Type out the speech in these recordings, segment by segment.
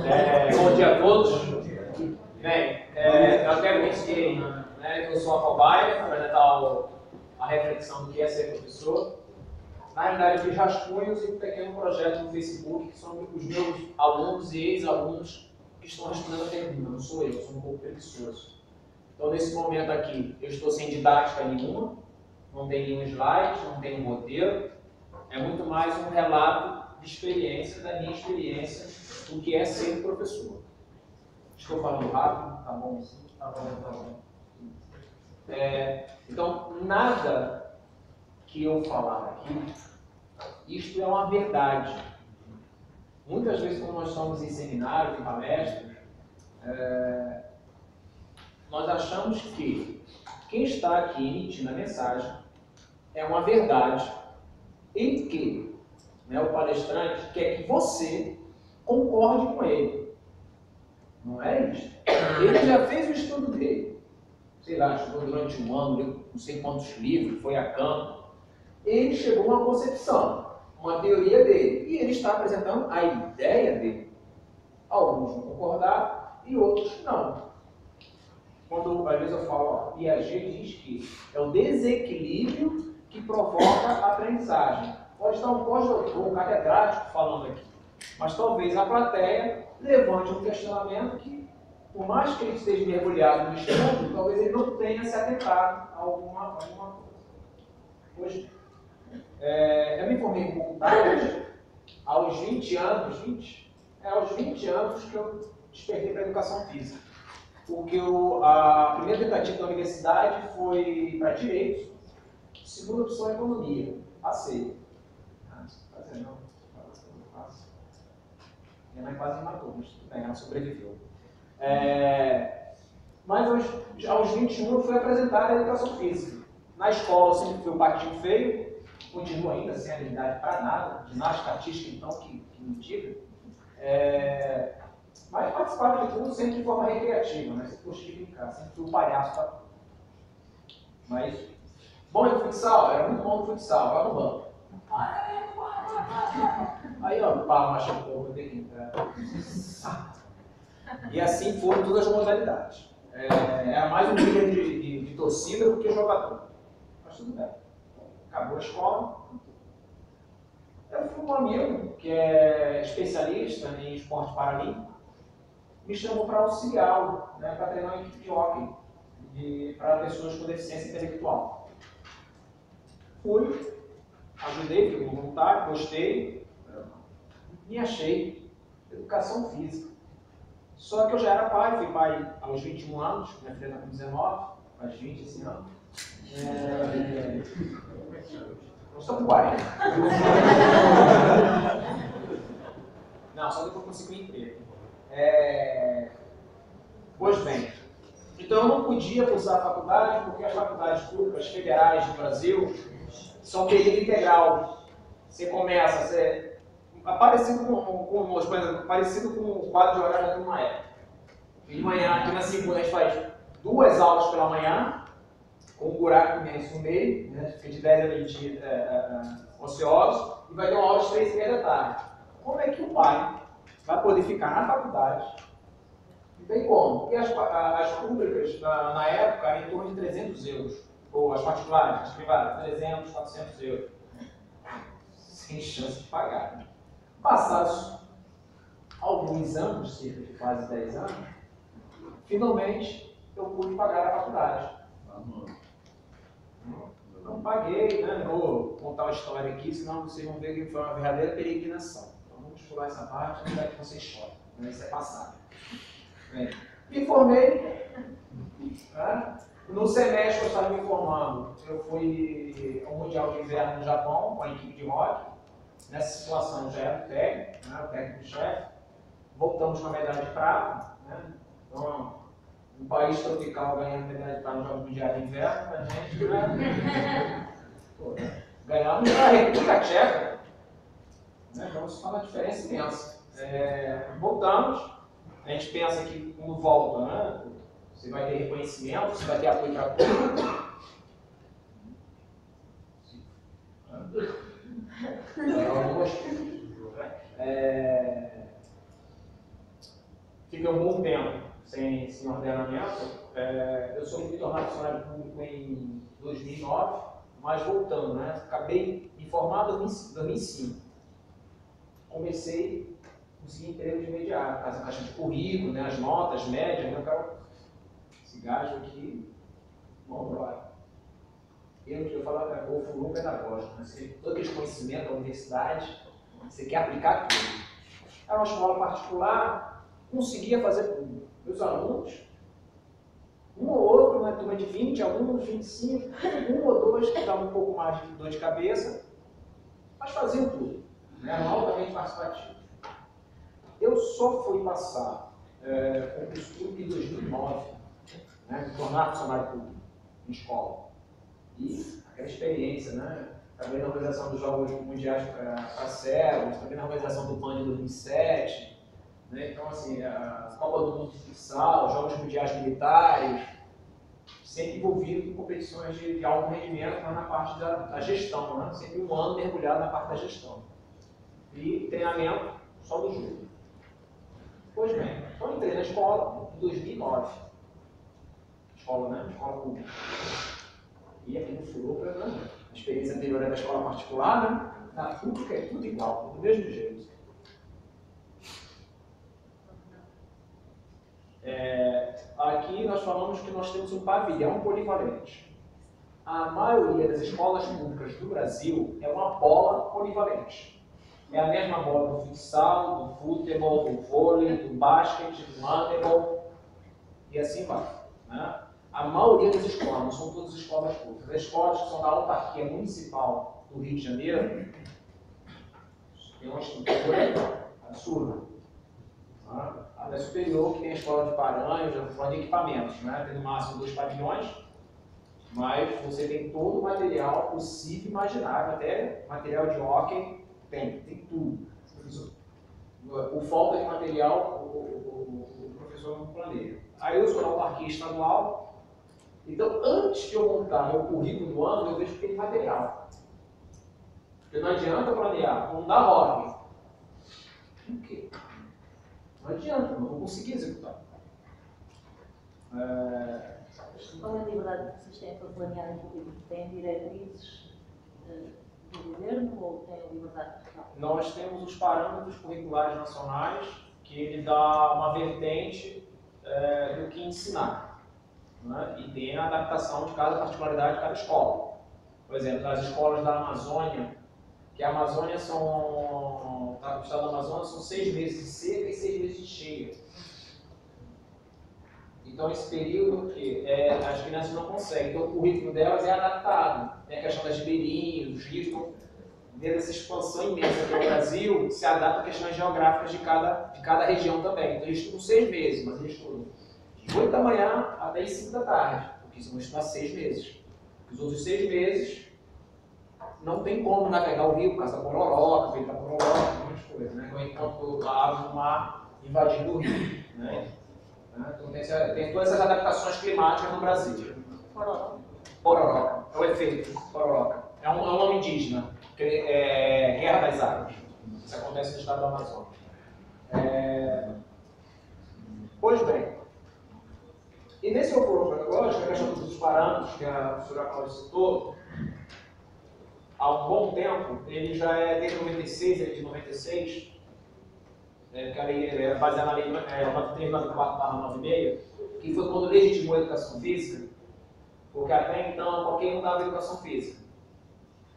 Bom dia a todos. Bem, eu até iniciei, né, eu sou a cobaia, para apresentar a reflexão do que é ser professor. Na realidade, eu fiz rascunhos e um pequeno projeto no Facebook que são os meus alunos e ex-alunos que estão respondendo a pergunta. Não sou eu, sou um pouco preguiçoso. Então, nesse momento aqui, eu estou sem didática nenhuma, não tem nenhum slide, não tem um roteiro. É muito mais um relato de experiência, da minha experiência, do que é ser professor. Estou falando rápido? Tá bom? Tá bom, tá bom. Então, nada que eu falar aqui, isto é uma verdade. Muitas vezes, quando nós estamos em seminários, em palestras, nós achamos que quem está aqui emitindo a mensagem é uma verdade em que, né, o palestrante quer que você concorde com ele. Não é isso. Ele já fez o estudo dele. Sei lá, estudou durante um ano, leu não sei quantos livros, foi a campo. Ele chegou a uma concepção, uma teoria dele. E ele está apresentando a ideia dele. Alguns vão concordar e outros não. Quando às vezes eu falo, ó, Piaget diz que é o desequilíbrio que provoca a aprendizagem. Pode estar um pós-doutor, um catedrático falando aqui. Mas talvez a plateia levante um questionamento que, por mais que ele esteja mergulhado no estudo, talvez ele não tenha se atentado a alguma coisa. Hoje, eu me formei em pouco tarde, aos 20 anos, aos 20 anos que eu despertei para a educação física. Porque a primeira tentativa da universidade foi para direito, segunda opção é economia. Passei. Fazer não. Minha mãe quase me matou, mas tudo bem, ela sobreviveu. Mas aos 21 eu fui apresentar a educação física. Na escola eu sempre fui o patinho feio, continuo ainda sem habilidade para nada, ginástica artística então, que me diga. Mas participava de tudo sempre de forma recreativa, né? Sempre gostei de brincar, sempre fui o palhaço para tudo. Mas, bom, no futsal, era muito bom no futsal, lá no banco. Aí, ó, o pau machucou, eu tenho que entrar. E assim foram todas as modalidades. Era mais um briga de torcida do que jogador. Mas tudo bem. Acabou a escola. Eu fui um amigo que é especialista em esporte paralímpico, me chamou para auxiliá-lo, né, para treinar uma equipe de hóquei para pessoas com deficiência intelectual. Fui, ajudei, fui voluntário, gostei, me achei educação física. Só que eu já era pai, fui pai aos 21 anos, minha filha está com 19, faz 20 esse ano. Eu sou com 40. Não, só depois consegui um emprego. Pois bem, então eu não podia cursar a faculdade porque as faculdades públicas federais do Brasil são período integral. Você começa, parecido com o quadro de horário da turma época. De manhã, aqui na segunda, a gente faz 2 aulas pela manhã, com um buraco imenso no meio, né? Fica de 10 a 20 ociosos, e vai ter uma aula de 3h30 da tarde. Como é que o pai vai poder ficar na faculdade? Não tem como. E as públicas, na época, eram em torno de 300 euros. Ou as particulares, as privadas, 300, 400 euros. Sem chance de pagar. Passados alguns anos, cerca de quase 10 anos, finalmente eu pude pagar a faculdade. Não paguei, né? Vou contar uma história aqui, senão vocês vão ver que foi uma verdadeira peregrinação. Então vamos pular essa parte, não é que vocês choram. Isso é passado. Bem, me formei. Né? No semestre que eu estava me formando, eu fui ao Mundial de Inverno no Japão, com a equipe de rock. Nessa situação eu já era o técnico, né? O técnico-chefe. Voltamos com a medalha de prata. Né? Então, um país tropical ganhando medalha de prata no Jogo Mundial de Inverno, a gente, né? Ganhamos a República Tcheca. Né? Então, isso faz uma diferença imensa. Voltamos, a gente pensa que quando volta, né? Você vai ter reconhecimento, você vai ter apoio para tudo. fiquei um bom tempo sem ordenamento. Eu sou me tornar funcionário público em 2009, mas voltando, né? Acabei me formado em 2005. Comecei a conseguir emprego de imediato, faz a caixa de currículo, né? As notas médias, né? Eu quero esse gajo aqui, vamos embora. Eu falo que o furor pedagógico, né? Todo aquele conhecimento da universidade, você quer aplicar tudo. Era uma escola particular, conseguia fazer tudo. Meus alunos, um ou outro, uma turma de 20 alunos, 25, um ou dois que davam um pouco mais de dor de cabeça, mas faziam tudo. Eram altamente participativos. Eu só fui passar concurso público em 2009, né, me tornar funcionário público em escola. E aquela experiência, né? Também na organização dos Jogos Mundiais para Cegos, também na organização do PAN de 2007, né? Então, assim, a Copa do Mundo de Futsal, os Jogos Mundiais Militares, sempre envolvido em competições de alto rendimento, mas na parte da gestão, né? Sempre um ano mergulhado na parte da gestão. E treinamento só do jogo. Pois bem, então entrei na escola em 2009. Escola, né? Escola pública. E aqui no Furor, né? A experiência anterior é da escola particular, né? Na pública é tudo igual, do mesmo jeito. Aqui nós falamos que nós temos um pavilhão polivalente. A maioria das escolas públicas do Brasil é uma bola polivalente. É a mesma bola do futsal, do futebol, do vôlei, do basquete, do handebol e assim vai. Né? A maioria das escolas, não são todas as escolas públicas. As escolas que são da autarquia municipal do Rio de Janeiro têm uma estrutura absurda. Até superior, que tem a escola de Paranhos, a escola de equipamentos. Né? Tem no máximo 2 pavilhões, mas você tem todo o material possível e imaginável, até material de hóquei, tem tudo. Por falta de material, o professor não planeja. Aí eu sou da autarquia estadual. Então, antes de eu montar meu currículo do ano, eu vejo que tem material. Porque não adianta planear, não dá ordem. Por quê? Não adianta, não vou conseguir executar. Qual é a liberdade que vocês têm para planear em currículo? Têm diretrizes do governo ou têm liberdade total? Nós temos os parâmetros curriculares nacionais, que ele dá uma vertente do que ensinar. Né? E tem a adaptação de cada particularidade de cada escola. Por exemplo, as escolas da Amazônia, que a Amazônia o estado da Amazônia são 6 meses de seca e 6 meses de cheia. Então, esse período que as crianças não conseguem, então o currículo delas é adaptado. Tem a questão das ribeirinhas, os rios, então, dentro dessa expansão imensa que é o Brasil, se adapta a questões geográficas de cada região também. Então, eles estudam 6 meses, mas eles estudam de 8 da manhã até as 5 da tarde, porque isso vão estudar 6 meses. Os outros 6 meses não tem como navegar o rio por causa da pororoca, feita da pororoca, algumas coisas, né? Enquanto a água do mar invadindo o rio. Né? Então tem todas essas adaptações climáticas no Brasil. Pororoca. É o efeito pororoca. É um nome indígena. Guerra das Águas. Isso acontece no estado do Amazonas. Pois bem. E nesse foro pedagógico, a questão dos parâmetros que a professora Cláudia citou, há um bom tempo, ele já é desde 96, ele é de 96, que a lei é baseada na lei 9394/96, que foi quando legitimou a educação física, porque até então qualquer um dava educação física.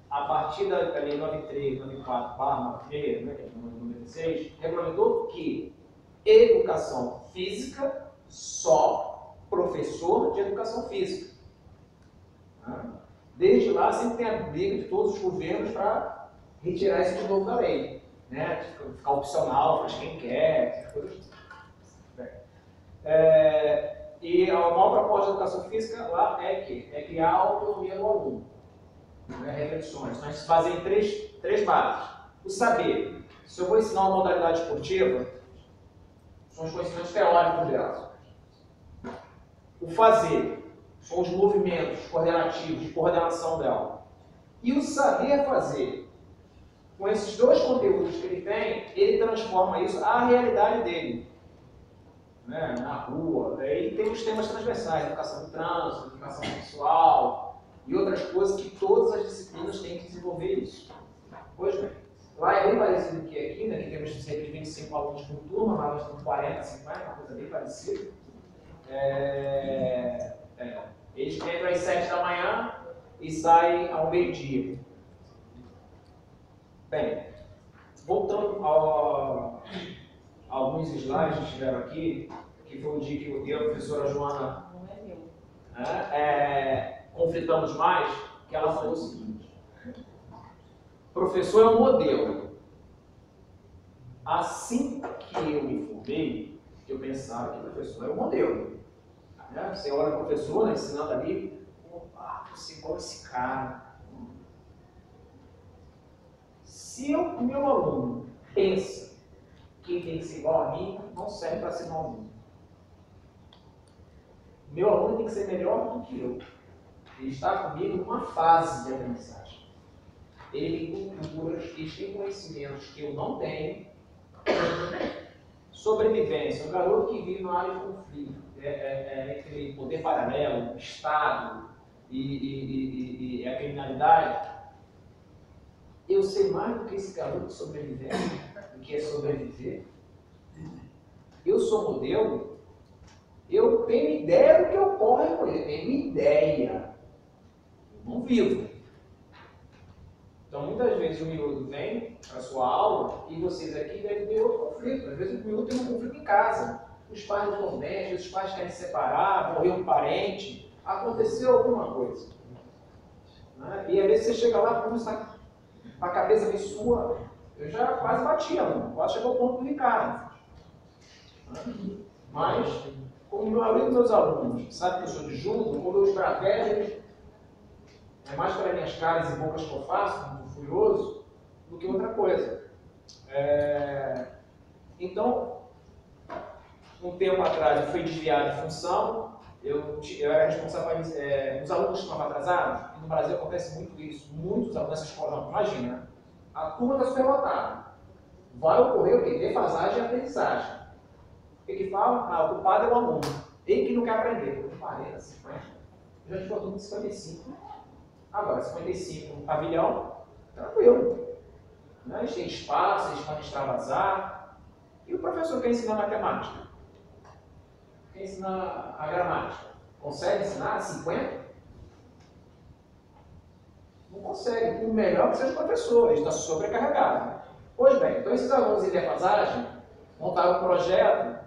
A partir da lei 9394/96, né, que é de 96, regulamentou que educação física só professor de educação física. Desde lá sempre tem a briga de todos os governos para retirar isso de novo da lei. Né? Ficar opcional, faz quem quer, coisas. E a maior proposta da educação física lá é criar a autonomia do aluno. Né? Reflexões. Então a gente se baseia em três bases. O saber. Se eu vou ensinar uma modalidade esportiva, são os conhecimentos teóricos dela. O fazer são os movimentos coordenativos, de coordenação dela. E o saber fazer, com esses 2 conteúdos que ele tem, ele transforma isso à realidade dele. né, na rua. E tem os temas transversais, educação do trânsito, educação sexual e outras coisas que todas as disciplinas têm que desenvolver isso. Pois bem, lá é bem parecido que aqui, né, que temos cerca de 25 alunos por turma, lá nós temos 40, 50, uma coisa bem parecida. Eles entram às 7 da manhã e saem ao meio-dia. Bem, voltando a alguns slides que estiveram aqui, que foi o dia que eu e a professora Joana conflitamos mais, que ela falou o seguinte: professor é um modelo. Assim que eu me formei, eu pensava que o professor era um modelo. Você olha o professor, né, ensinando ali, você igual esse cara. Se o meu aluno pensa que ele tem que ser igual a mim, não serve para ser igual a mim. Meu aluno tem que ser melhor do que eu. Ele está comigo numa fase de aprendizagem. Ele tem culturas, ele tem conhecimentos que eu não tenho. Sobrevivência, um garoto que vive numa área de conflito, entre poder paralelo, Estado e a criminalidade. Eu sei mais do que esse garoto sobreviver, do que é sobreviver. Eu sou modelo, eu tenho ideia do que ocorre com ele, tenho ideia. Eu não vivo. Então, muitas vezes o miúdo vem para a sua aula e vocês aqui devem ter outro conflito. Às vezes o miúdo tem um conflito em casa. Os pais não estão bem, às vezes os pais querem se separar, morreu um parente, aconteceu alguma coisa. E às vezes você chega lá, como está a cabeça meio sua, eu já quase batia, quase chegou ao ponto do Ricardo. Mas, como a maioria dos meus alunos sabe que eu sou de judo, quando eu esbravejo, é mais para minhas caras e bocas que eu faço, como furioso, do que outra coisa. Então, um tempo atrás eu fui desviado de função, eu era responsável por os alunos que estavam atrasados, e no Brasil acontece muito isso, muitos alunos nessa escola, não, imagina, a turma está superlotada. Vai ocorrer o quê? Defasagem e aprendizagem. O que fala? O culpado é o aluno. Ele que não quer aprender. 40, 50. Eu já tive uma turma de 55. Agora, 55 no pavilhão, tranquilo. Eles têm espaço, eles podem extravasar. E o professor quer ensinar matemática? Quer ensinar a gramática? Consegue ensinar 50? Não consegue. O melhor que seja o professor, ele está sobrecarregado. Pois bem, então esses alunos em defasagem montaram um projeto,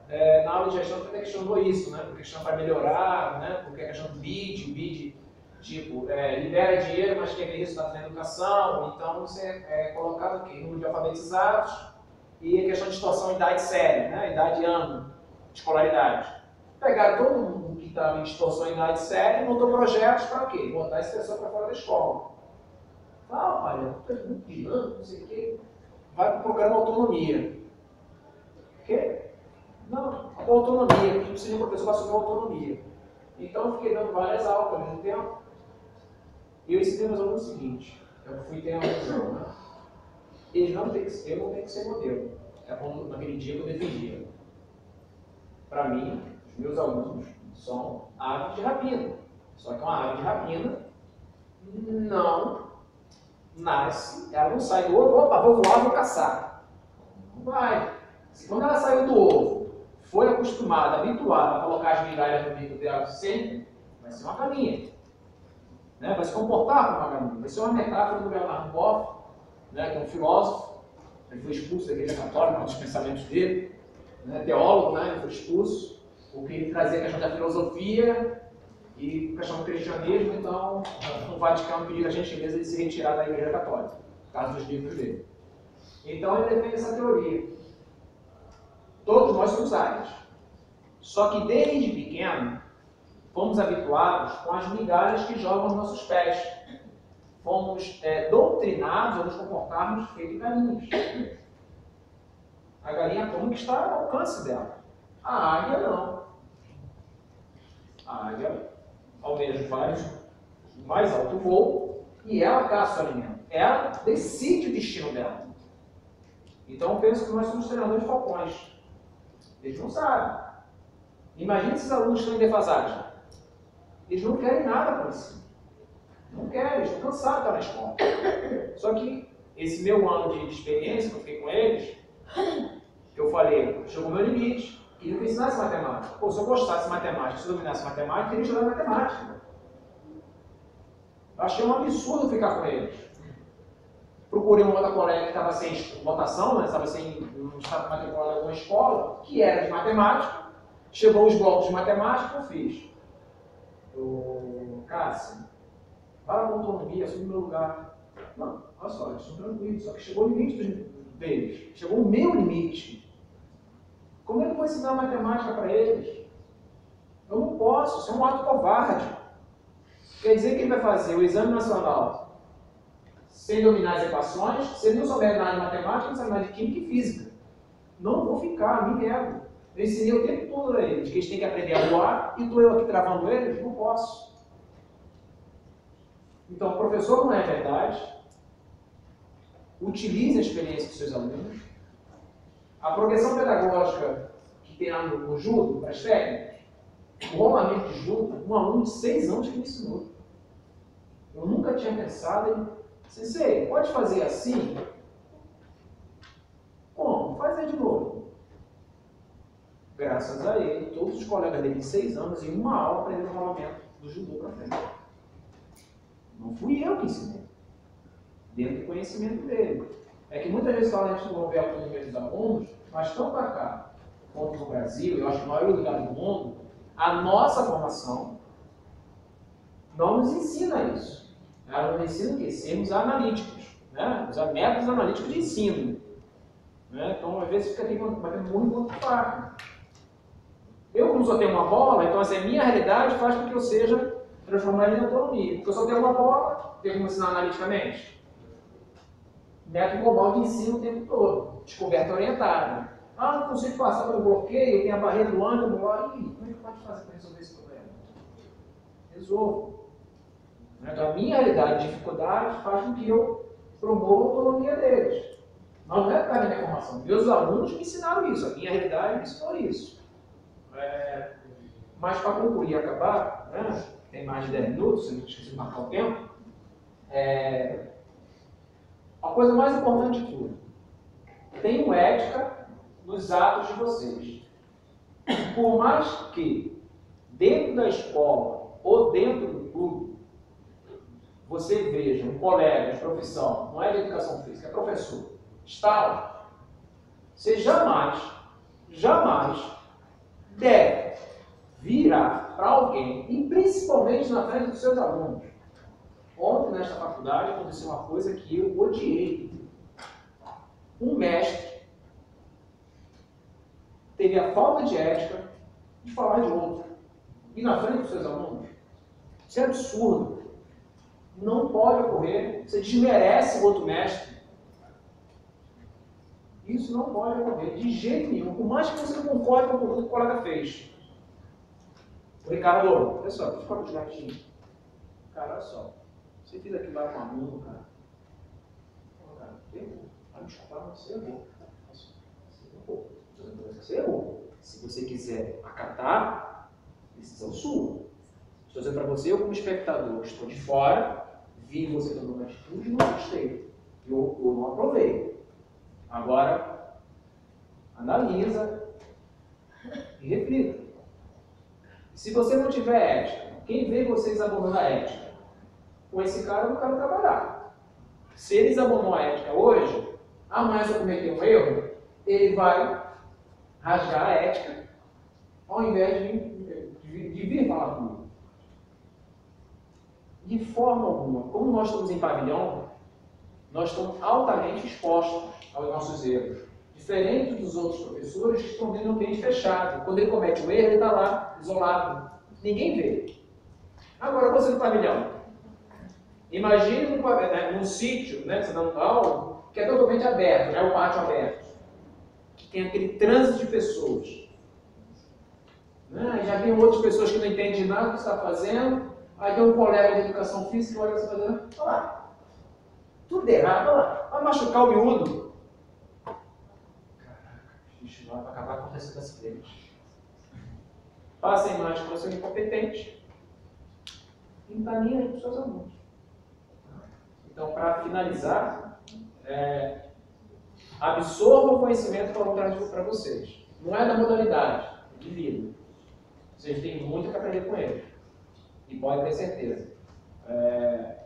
na aula de gestão também questionou isso, né? Porque questão para melhorar, né? Porque a questão do BID, tipo, libera dinheiro, mas quer ver resultado na educação, então você é colocado o quê? Número de alfabetizados e a questão de distorção em idade séria, né? Idade e ano, escolaridade. Pegaram todo mundo que estava em distorção em idade séria e montou projetos para quê? Botar essa pessoa para fora da escola. Olha, tu é muito dinâmico, não sei o quê. Vai para o programa Autonomia. O quê? Não, autonomia, que precisa de um professor para assumir autonomia. Então eu fiquei dando várias aulas ao mesmo tempo. E eu ensinei meus alunos o seguinte, eu fui ter uma visão, né? Eu não tenho que ser modelo. É como naquele dia que eu defendia. Para mim, os meus alunos são aves de rapina. Só que uma ave de rapina não nasce, ela não sai do ovo, opa, vou voar, vou caçar. Não vai. Se quando ela saiu do ovo, foi acostumada, habituada a colocar as migalhas no bico dela sempre, vai ser uma galinha. Né? Vai se comportar como uma galinha. Vai ser uma metáfora do Leonardo Boff, né, que é um filósofo. Ele foi expulso da Igreja Católica, um dos pensamentos dele. Né, teólogo, né, ele foi expulso. Porque ele trazia a questão da filosofia e a questão do cristianismo, então o Vaticano pediu a gentileza de se retirar da Igreja Católica, por causa dos livros dele. Então ele defende essa teoria. Todos nós somos águias. Só que desde pequeno, fomos habituados com as migalhas que jogam nos nossos pés. Fomos doutrinados a nos comportarmos feito galinhas. A galinha como que está ao alcance dela. A águia não. A águia almeja o mais alto voo e ela caça o alimento. Ela decide o destino dela. Então eu penso que nós somos treinadores de falcões. Eles não sabem. Imagina esses alunos que estão em defasagem. Eles não querem nada com isso. Não querem, eles estão cansados de estar na escola. Só que esse meu ano de experiência que eu fiquei com eles, que eu falei, chegou o meu limite. Queria que eu ensinasse matemática. Pô, se eu gostasse de matemática, se eu dominasse matemática, eu queria estudar matemática. Eu achei um absurdo ficar com eles. Procurei uma outra colega que estava sem votação, né? Estava sem matriculada em alguma escola, que era de matemática. Chegou os blocos de matemática, eu fiz. Cássio, para com autonomia, assume meu lugar. Não, olha só, eles estão tranquilos, só que chegou o limite deles. Chegou o meu limite. Como é que eu vou ensinar matemática para eles? Eu não posso, isso é um ato covarde. Quer dizer que ele vai fazer o exame nacional sem dominar as equações, se ele não souber nada de matemática, não sabe nada de química e física. Não vou ficar, me nego. Eu ensinei o tempo todo a eles, que eles têm que aprender a voar, e estou eu aqui travando eles? Não posso. Então, o professor não é verdade. Utilize a experiência dos seus alunos. A progressão pedagógica que tem lá no judo, para as técnicas, o rolamento de judo, um aluno de 6 anos que me ensinou. Eu nunca tinha pensado em... Sensei, pode fazer assim? Como? Faz aí de novo. Graças a ele, todos os colegas dele de 6 anos, em uma aula, aprenderam o rolamento do judô para frente. Não fui eu que ensinei. Dentro do conhecimento dele. É que muitas vezes a gente desenvolver a autonomia dos alunos, mas tanto para cá, quanto no Brasil, eu acho que o maior lugar do mundo, a nossa formação não nos ensina isso. Ela nos ensina o quê? Sermos analíticos, né? Usar métodos analíticos de ensino. Né? Então, às vezes, fica muito fraco. Eu, como só tenho uma bola, então assim, a minha realidade faz com que eu seja transformado em autonomia. Porque eu só tenho uma bola, tenho que ensinar analiticamente. Método global de ensino o tempo todo. Descoberta orientada. Ah, não consigo passar pelo bloqueio, tem a barreira do ânimo. Como é que pode fazer para resolver esse problema? Resolvo. Então, a minha realidade de dificuldade faz com que eu promova a autonomia deles. Mas não é por causa da minha formação. Meus alunos me ensinaram isso. A minha realidade me ensinou isso. Mas para concluir e acabar, né, tem mais de 10 minutos, se eu esqueci de marcar o tempo, a coisa mais importante de tudo, tenham ética nos atos de vocês. Por mais que dentro da escola ou dentro do clube, você veja um colega de profissão, não é de educação física, é professor, está lá, você jamais deve virar para alguém, e principalmente na frente dos seus alunos. Ontem, nesta faculdade, aconteceu uma coisa que eu odiei. Um mestre teve a falta de ética de falar de outro. E na frente dos seus alunos. Isso é absurdo. Não pode ocorrer. Você desmerece o outro mestre. Isso não pode ocorrer de jeito nenhum. Por mais que você não concorde com o que o colega fez. O Ricardo, olha só, deixa eu falar de gatinho. Cara, olha só. Você fez aquilo lá com um aluno, cara. Cara, errou. Vai me desculpar, mas você errou. Você errou. Se você quiser acatar, decisão sua. Estou dizendo para você, eu como espectador, estou de fora, vi você tomando uma atitude e não gostei. Eu não aprovei. Agora, analisa e reflita. Se você não tiver ética, quem vê vocês abandonando a ética? Com esse cara eu não quero trabalhar. Se eles abandonam a ética hoje, amanhã se eu cometer um erro, ele vai rasgar a ética ao invés de vir falar comigo. De forma alguma, como nós estamos em pavilhão, nós estamos altamente expostos aos nossos erros. Diferente dos outros professores que estão dentro do ambiente fechado. Quando ele comete um erro, ele está lá, isolado. Ninguém vê. Agora, você no pavilhão. Imagine num sítio, né, você dando aula, que é totalmente aberto, né, o pátio aberto. Que tem aquele trânsito de pessoas. Né? Já tem outras pessoas que não entendem nada do que você está fazendo. Aí tem um colega de educação física que olha o que você está fazendo. Olha lá. Tudo errado, olha lá. Vai machucar o miúdo. Caraca, vai acabar acontecendo acidente. passa a imagem de professor incompetente e não está nem aí para os seus alunos. Então, para finalizar, absorvam o conhecimento que eu vou trazer para vocês. Não é da modalidade, é de vida. Vocês têm muito que aprender com ele. E podem ter certeza.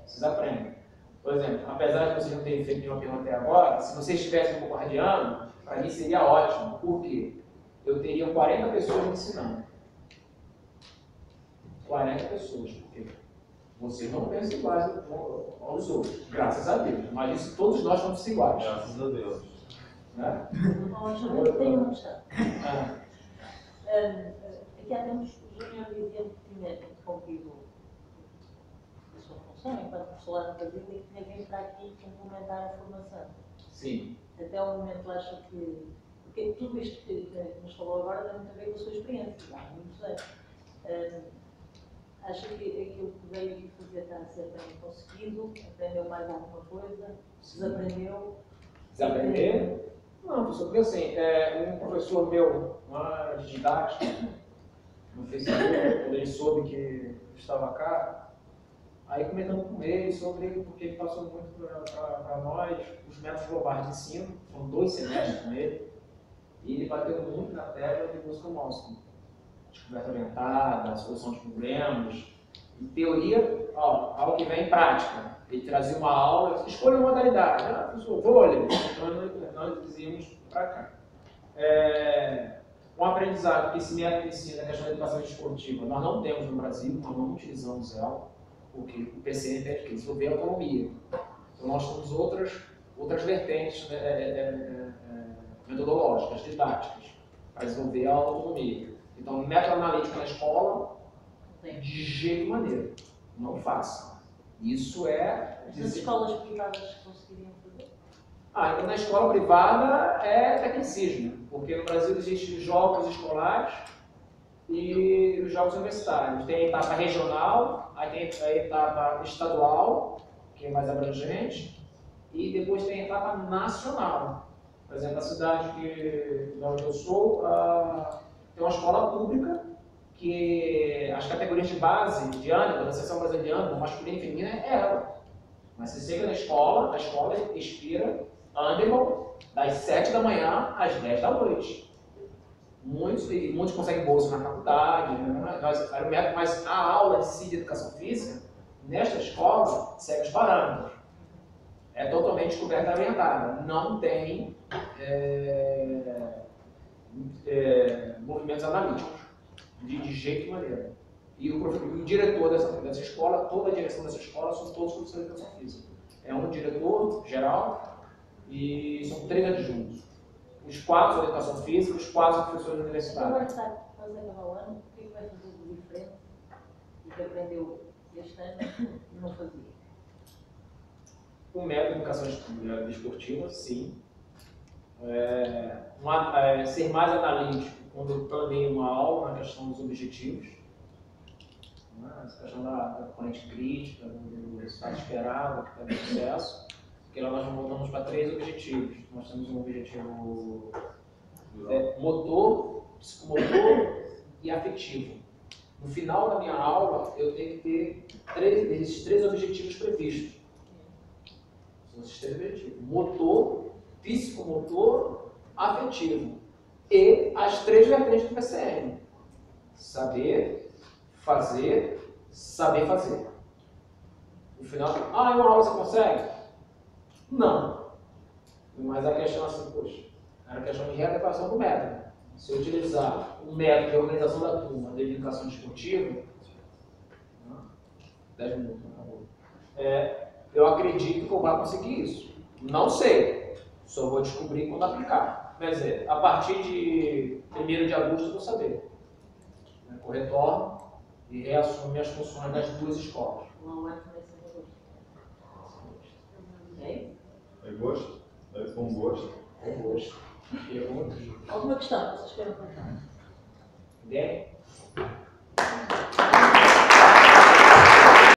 Vocês aprendem. Por exemplo, apesar de vocês não terem feito nenhuma pergunta até agora, se vocês estivessem no bombardeando, para mim seria ótimo. Por quê? Eu teria 40 pessoas me ensinando. 40 pessoas. Por quê? Vocês não pensam iguais aos outros, graças a Deus. Mas isso todos nós somos iguais. Graças a Deus. Né? Eu tenho uma questão. Aqui há tempos o Júnior dizia que tinha interrompido a sua função enquanto professor lá no Brasil e que tinha vindo para aqui complementar a formação. Sim. Até o momento acho que. Porque tudo isto que nos falou agora tem muito a ver com a sua experiência, há muitos anos. Acho que aquilo que veio aqui fazer está a ser bem conseguido, aprendeu mais alguma coisa, desaprendeu. Desaprender? Não, professor, porque assim, um professor meu, uma de didática, no Facebook, quando ele soube que eu estava cá, aí comentando com ele sobre, porque ele passou muito para nós, os métodos globais de ensino, foram 2 semestres com ele, e ele bateu muito na tecla de Busca Monson. Descoberta orientada, solução de problemas, em teoria, algo que vem em prática. Ele trazia uma aula, escolha uma modalidade, professor, vôlei, então nós dizíamos para cá. Um aprendizado que esse método ensina, a questão da educação esportiva, nós não temos no Brasil, nós não utilizamos ela, porque o PCN pede que desenvolver autonomia. Então nós temos outras vertentes metodológicas, didáticas, para desenvolver a autonomia. Então, método analítico na escola, de jeito e maneira, não faça. Isso As escolas privadas conseguiriam fazer? Na escola privada é tecnicismo, porque no Brasil existem jogos escolares e os jogos universitários. Tem a etapa regional, aí tem a etapa estadual, que é mais abrangente, e depois tem a etapa nacional. Por exemplo, a cidade onde eu sou, tem uma escola pública que as categorias de base de âmbito da seção brasileira de âmbito, masculina e feminina, é ela. Mas você chega na escola, a escola expira âmbito das 7 da manhã às 10 da noite. Muitos conseguem bolsa na faculdade, mas a aula de si de educação física, nesta escola, segue os parâmetros. É totalmente descoberta orientada. Não tem movimentos analíticos, de jeito e maneira. E o diretor dessa escola, toda a direção dessa escola, são todos professores de educação física. É um diretor geral e são 3 adjuntos. Os 4 são de educação física, os 4 são professores da universidade. Agora está quase a acabar o ano, o que vai fazer de diferente do que aprendeu este ano e não fazia? O método de educação esportiva, sim. Ser mais analítico quando eu planeio uma aula na questão dos objetivos, essa questão da corrente crítica, do resultado esperado, que tem sucesso, porque lá nós voltamos para 3 objetivos. Nós temos um objetivo motor, psicomotor e afetivo. No final da minha aula, eu tenho que ter esses 3 objetivos previstos. São esses 3 objetivos: motor, psicomotor, afetivo. E as 3 vertentes do PCN: saber, fazer, saber fazer. No final, uma aula você consegue? Não. Mas a questão é assim, poxa, era a questão de readequação do método. Se eu utilizar um método de organização da turma de educação esportiva, 10 minutos, acabou. Eu acredito que eu vou conseguir isso. Não sei. Só vou descobrir quando aplicar. Quer dizer, a partir de 1º de agosto eu vou saber. Eu retorno e reassumo minhas funções das 2 escolas. Não é começo de agosto. Ok? É gosto? É com gosto? Com gosto. Perguntas? Alguma questão que vocês queiram perguntar? Ideia?